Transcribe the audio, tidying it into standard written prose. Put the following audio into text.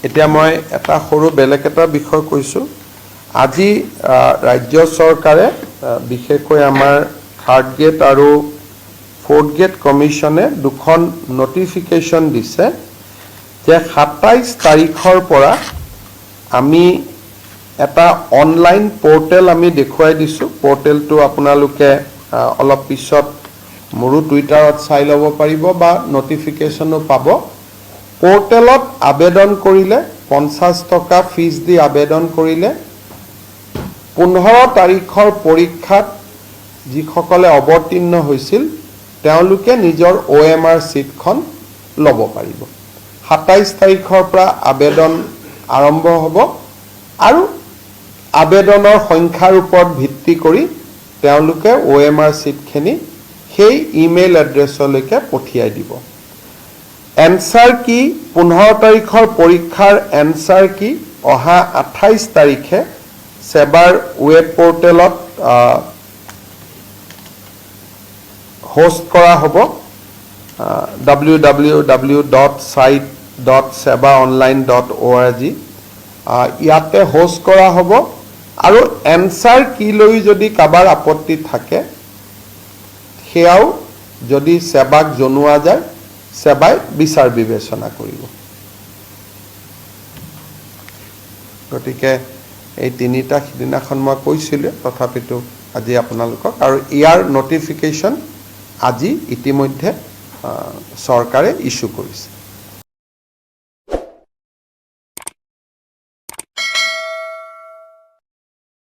এতিয়া মই এটা সৰু বেলেগ এটা বিষয় কৈছোঁ। আজি ৰাজ্য চৰকাৰে বিশেষকৈ আমাৰ থাৰ্ড গ্ৰেড আৰু ফ'ৰ্থ গ্ৰেড কমিশ্যনে দুখন নটিফিকেশ্যন দিছে যে ২৭ তাৰিখৰ পৰা আমি এটা অনলাইন পৰ্টেল আমি দেখুৱাই দিছোঁ। পৰ্টেলটো আপোনালোকে অলপ পিছত মোৰো টুইটাৰত চাই ল'ব পাৰিব বা নটিফিকেশ্যনো পাব। পৰ্টেলত আবেদন কৰিলে 50 টকা ফিজ দি আবেদন কৰিলে 15 তাৰিখৰ পৰীক্ষাত যিসকলে অৱতীৰ্ণ হৈছিল তেওঁলোকে নিজৰ OMR চিটখন ল'ব পাৰিব। 27 তাৰিখৰ পৰা আবেদন আৰম্ভ হ'ব আৰু আবেদনৰ সংখ্যাৰ ওপৰত ভিত্তি কৰি তেওঁলোকে OMR চিটখিনি সেই ইমেইল এড্ৰেছলৈকে পঠিয়াই দিব। এনসাৰ কি 15 তাৰিখৰ পৰীক্ষাৰ এনসাৰ কি অহা 28 তাৰিখে সেবাৰ ৱেব পৰ্টেলত হোষ্ট কৰা হ'ব www.site.sebaonline.org ইয়াতে হোষ্ট কৰা হ'ব আৰু এনসাৰ কি লৈ যদি কাবাৰ আপত্তি থাকে সেয়াও যদি সেবাক জনোৱা যায় সেবাই বিচাৰ বিবেচনা কৰিব। গতিকে এই তিনিটা সিদিনাখন মই কৈছিলোঁ, তথাপিতো আজি আপোনালোকক আৰু ইয়াৰ নটিফিকেশ্যন আজি ইতিমধ্যে চৰকাৰে ইস্যু কৰিছে।